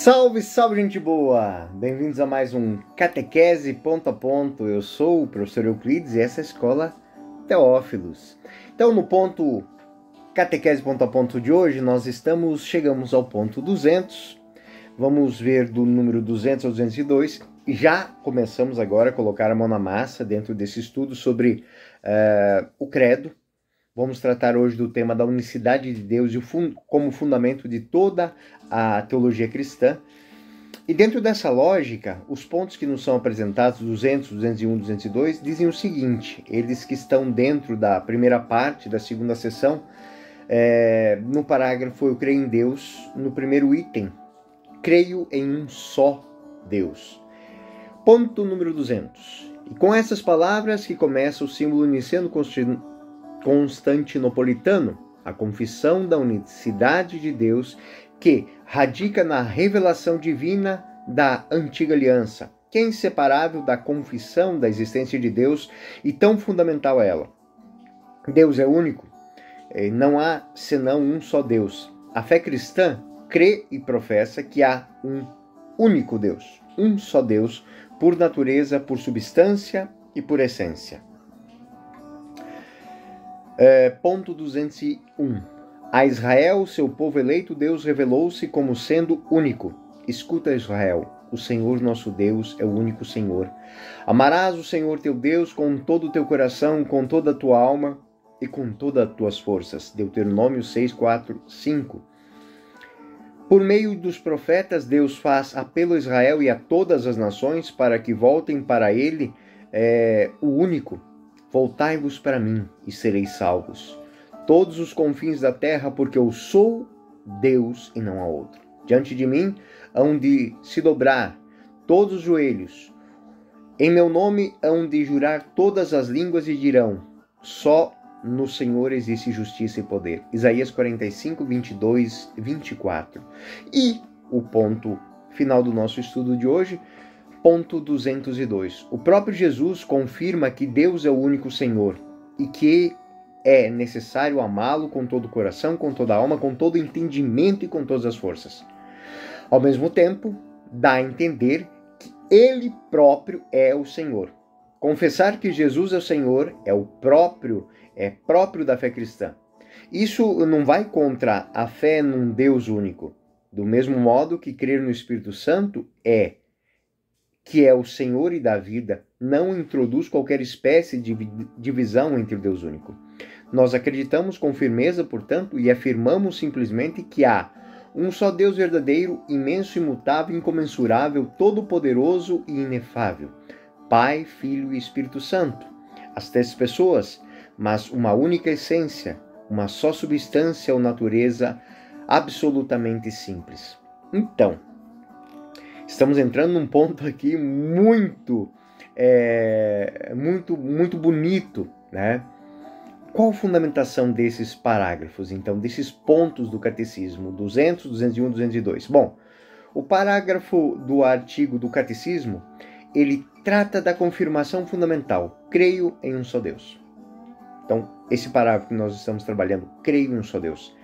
Salve, salve, gente boa! Bem-vindos a mais um Catequese Ponto a Ponto. Eu sou o professor Euclides e essa é a Escola Teófilos. Então, no ponto Catequese Ponto a Ponto de hoje, nós chegamos ao ponto 200. Vamos ver do número 200 ao 202. E já começamos agora a colocar a mão na massa dentro desse estudo sobre o credo. Vamos tratar hoje do tema da unicidade de Deus como fundamento de toda a teologia cristã. E dentro dessa lógica, os pontos que nos são apresentados, 200, 201, 202, dizem o seguinte: eles que estão dentro da primeira parte da segunda sessão, no parágrafo eu creio em Deus, no primeiro item, creio em um só Deus. Ponto número 200. E com essas palavras que começa o símbolo niceno-constantinopolitano, a confissão da unicidade de Deus que radica na revelação divina da antiga aliança, que é inseparável da confissão da existência de Deus e tão fundamental a ela. Deus é único, não há senão um só Deus. A fé cristã crê e professa que há um único Deus, um só Deus, por natureza, por substância e por essência. Ponto 201. A Israel, seu povo eleito, Deus revelou-se como sendo único. Escuta, Israel, o Senhor nosso Deus é o único Senhor. Amarás o Senhor teu Deus com todo o teu coração, com toda a tua alma e com todas as tuas forças. Deuteronômio 6, 4, 5. Por meio dos profetas, Deus faz apelo a Israel e a todas as nações para que voltem para ele, o único. Voltai-vos para mim e sereis salvos, todos os confins da terra, porque eu sou Deus e não há outro. Diante de mim hão de se dobrar todos os joelhos. Em meu nome hão de jurar todas as línguas e dirão: só no Senhor existe justiça e poder. Isaías 45, 22, 24. E o ponto final do nosso estudo de hoje, ponto 202. O próprio Jesus confirma que Deus é o único Senhor e que é necessário amá-lo com todo o coração, com toda a alma, com todo o entendimento e com todas as forças. Ao mesmo tempo, dá a entender que Ele próprio é o Senhor. Confessar que Jesus é o Senhor é próprio da fé cristã. Isso não vai contra a fé num Deus único. Do mesmo modo que crer no Espírito Santo que é o Senhor e da vida, não introduz qualquer espécie de divisão entre o Deus único. Nós acreditamos com firmeza, portanto, e afirmamos simplesmente que há um só Deus verdadeiro, imenso, imutável, incomensurável, todo-poderoso e inefável, Pai, Filho e Espírito Santo. As três pessoas, mas uma única essência, uma só substância ou natureza absolutamente simples. Então, estamos entrando num ponto aqui muito bonito, né? Qual a fundamentação desses parágrafos, então, desses pontos do catecismo, 200, 201, 202? Bom, o parágrafo do artigo do catecismo, ele trata da confirmação fundamental, creio em um só Deus. Então, esse parágrafo que nós estamos trabalhando, creio em um só Deus.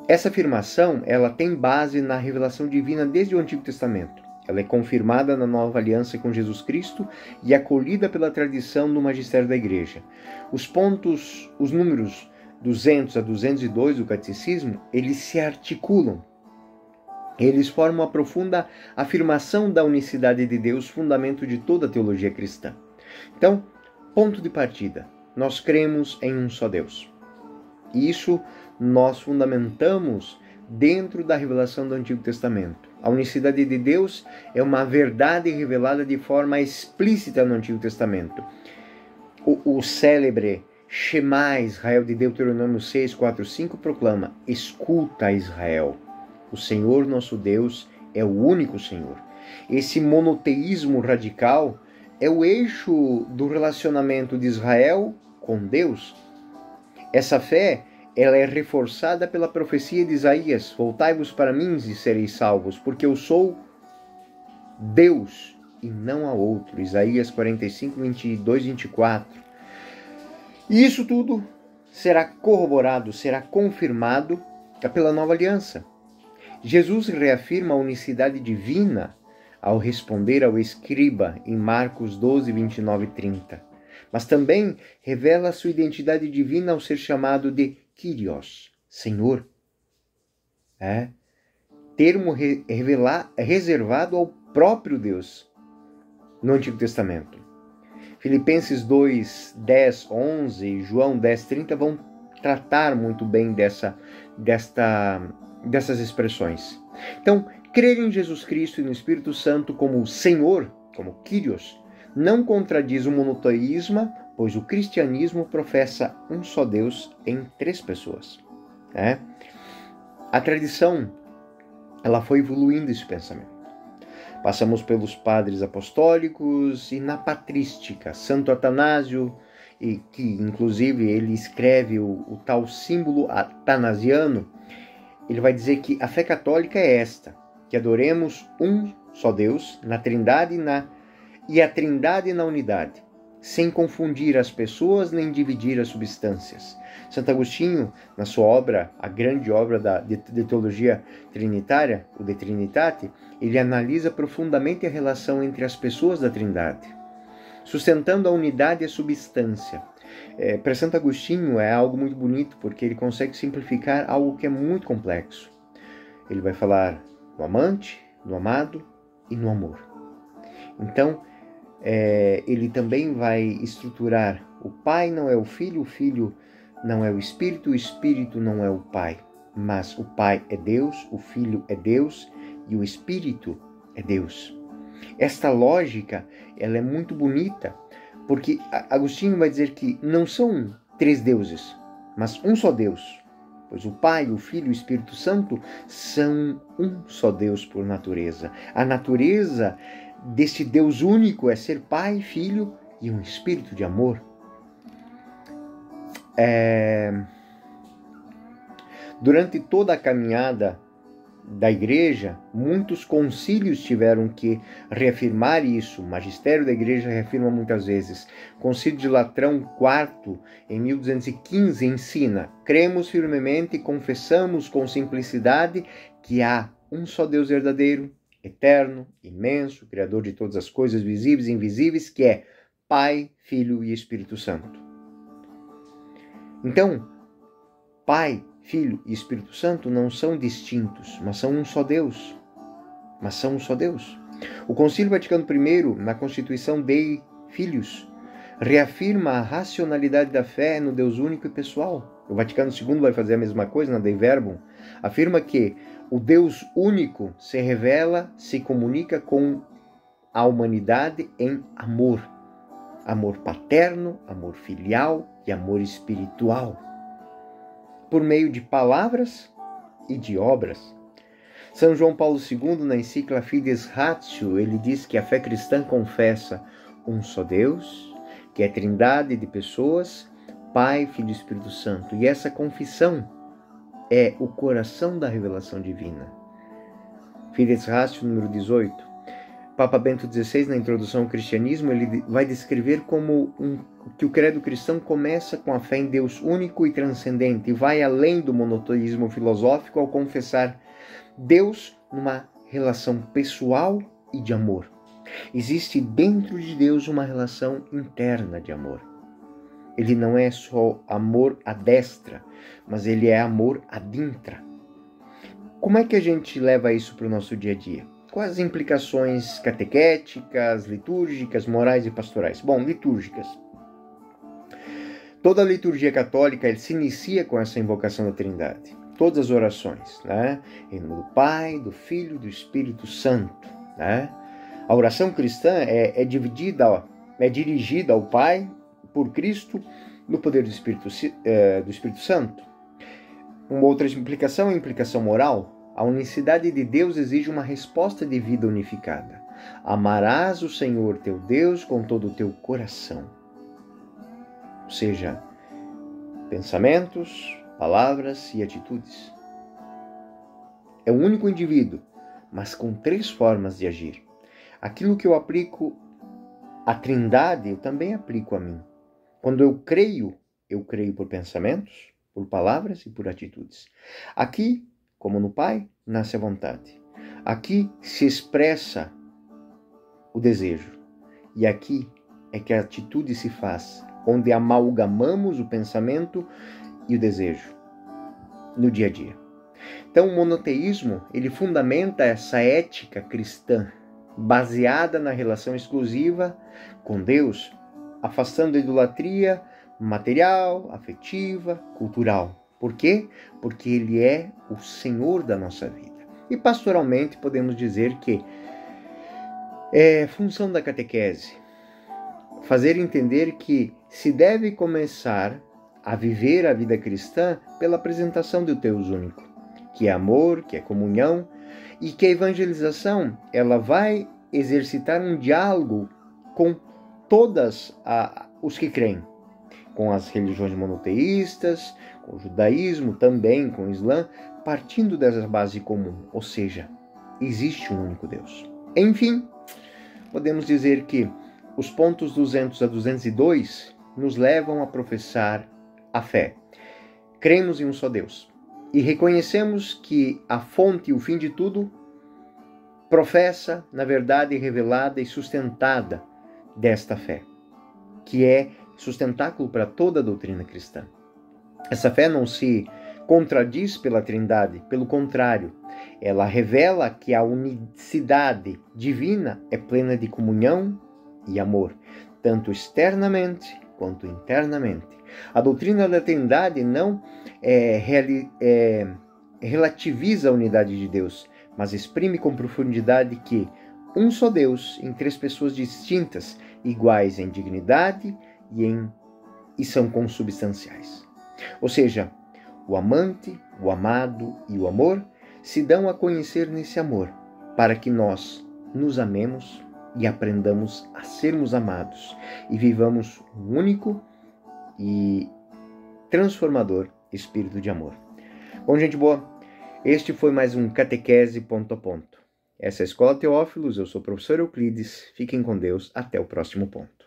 Essa afirmação, ela tem base na revelação divina desde o Antigo Testamento. Ela é confirmada na nova aliança com Jesus Cristo e acolhida pela tradição do magistério da Igreja. Os números 200 a 202 do catecismo, eles se articulam. Eles formam uma profunda afirmação da unicidade de Deus, fundamento de toda a teologia cristã. Então, ponto de partida, nós cremos em um só Deus. E isso nós fundamentamos dentro da revelação do Antigo Testamento. A unicidade de Deus é uma verdade revelada de forma explícita no Antigo Testamento. O célebre Shema Israel de Deuteronômio 6, 4, 5 proclama: escuta, Israel, o Senhor nosso Deus é o único Senhor. Esse monoteísmo radical é o eixo do relacionamento de Israel com Deus. Essa fé, ela é reforçada pela profecia de Isaías: voltai-vos para mim e sereis salvos, porque eu sou Deus e não há outro. Isaías 45, 22, 24. E isso tudo será corroborado, será confirmado pela nova aliança. Jesus reafirma a unicidade divina ao responder ao escriba em Marcos 12, 29 e 30. Mas também revela sua identidade divina ao ser chamado de Kyrios, Senhor. Termo reservado ao próprio Deus no Antigo Testamento. Filipenses 2, 10, 11 e João 10, 30 vão tratar muito bem dessas expressões. Então, crer em Jesus Cristo e no Espírito Santo como Senhor, como Kyrios, não contradiz o monoteísmo, pois o cristianismo professa um só Deus em 3 pessoas. A tradição, ela foi evoluindo esse pensamento. Passamos pelos padres apostólicos e na patrística, Santo Atanásio, e que inclusive ele escreve o tal símbolo atanasiano. Ele vai dizer que a fé católica é esta, que adoremos um só Deus na Trindade e a Trindade na unidade, sem confundir as pessoas nem dividir as substâncias. Santo Agostinho, na sua obra, a grande obra de teologia trinitária, o De Trinitate, ele analisa profundamente a relação entre as pessoas da Trindade, sustentando a unidade e a substância. Para Santo Agostinho é algo muito bonito, porque ele consegue simplificar algo que é muito complexo. Ele vai falar no amante, no amado e no amor. Então, ele também vai estruturar: o Pai não é o Filho não é o Espírito não é o Pai, mas o Pai é Deus, o Filho é Deus e o Espírito é Deus. Esta lógica, ela é muito bonita, porque Agostinho vai dizer que não são 3 deuses, mas um só Deus, pois o Pai, o Filho e o Espírito Santo são um só Deus por natureza. A natureza desse Deus único é ser Pai, Filho e um Espírito de amor. Durante toda a caminhada da Igreja, muitos concílios tiveram que reafirmar isso. O magistério da Igreja reafirma muitas vezes. O Concílio de Latrão IV, em 1215, ensina: cremos firmemente e confessamos com simplicidade que há um só Deus verdadeiro, eterno, imenso, Criador de todas as coisas visíveis e invisíveis, que é Pai, Filho e Espírito Santo. Então, Pai, Filho e Espírito Santo não são distintos, mas são um só Deus. O Concílio Vaticano I, na Constituição Dei Filius, reafirma a racionalidade da fé no Deus único e pessoal. O Vaticano II vai fazer a mesma coisa na Dei Verbum. Afirma que o Deus único se revela, se comunica com a humanidade em amor. Amor paterno, amor filial e amor espiritual, por meio de palavras e de obras. São João Paulo II, na encíclica Fides Ratio, ele diz que a fé cristã confessa um só Deus, que é trindade de pessoas, Pai, Filho e Espírito Santo. E essa confissão é o coração da revelação divina. Fides Ratio, número 18. Papa Bento XVI, na introdução ao cristianismo, ele vai descrever como que o credo cristão começa com a fé em Deus único e transcendente e vai além do monoteísmo filosófico ao confessar Deus numa relação pessoal e de amor. Existe dentro de Deus uma relação interna de amor. Ele não é só amor à destra, mas ele é amor ad intra. Como é que a gente leva isso para o nosso dia a dia? Quais as implicações catequéticas, litúrgicas, morais e pastorais? Bom, litúrgicas. Toda a liturgia católica se inicia com essa invocação da Trindade. Todas as orações, em nome do Pai, do Filho e do Espírito Santo. A oração cristã é dirigida ao Pai, por Cristo, no poder do Espírito Santo. Uma outra implicação é a implicação moral. A unicidade de Deus exige uma resposta de vida unificada. Amarás o Senhor teu Deus com todo o teu coração. Ou seja, pensamentos, palavras e atitudes. É um único indivíduo, mas com 3 formas de agir. Aquilo que eu aplico à Trindade, eu também aplico a mim. Quando eu creio por pensamentos, por palavras e por atitudes. Aqui, como no Pai, nasce a vontade. Aqui se expressa o desejo. E aqui é que a atitude se faz, onde amalgamamos o pensamento e o desejo no dia a dia. Então, o monoteísmo, ele fundamenta essa ética cristã, baseada na relação exclusiva com Deus, afastando a idolatria material, afetiva, cultural. Por quê? Porque Ele é o Senhor da nossa vida. E pastoralmente podemos dizer que é função da catequese fazer entender que se deve começar a viver a vida cristã pela apresentação do Deus único, que é amor, que é comunhão, e que a evangelização ela vai exercitar um diálogo com todas os que creem, com as religiões monoteístas, com o judaísmo, também com o Islã, partindo dessa base comum, ou seja, existe um único Deus. Enfim, podemos dizer que os pontos 200 a 202 nos levam a professar a fé. Cremos em um só Deus e reconhecemos que a fonte e o fim de tudo professa na verdade revelada e sustentada desta fé, que é sustentáculo para toda a doutrina cristã. Essa fé não se contradiz pela Trindade, pelo contrário, ela revela que a unicidade divina é plena de comunhão e amor, tanto externamente quanto internamente. A doutrina da Trindade não relativiza a unidade de Deus, mas exprime com profundidade que um só Deus em três pessoas distintas, iguais em dignidade e são consubstanciais. Ou seja, o amante, o amado e o amor se dão a conhecer nesse amor, para que nós nos amemos e aprendamos a sermos amados e vivamos um único e transformador espírito de amor. Bom, gente boa, este foi mais um Catequese Ponto a Ponto. Essa é a Escola Teófilos, eu sou o professor Euclides, fiquem com Deus, até o próximo ponto.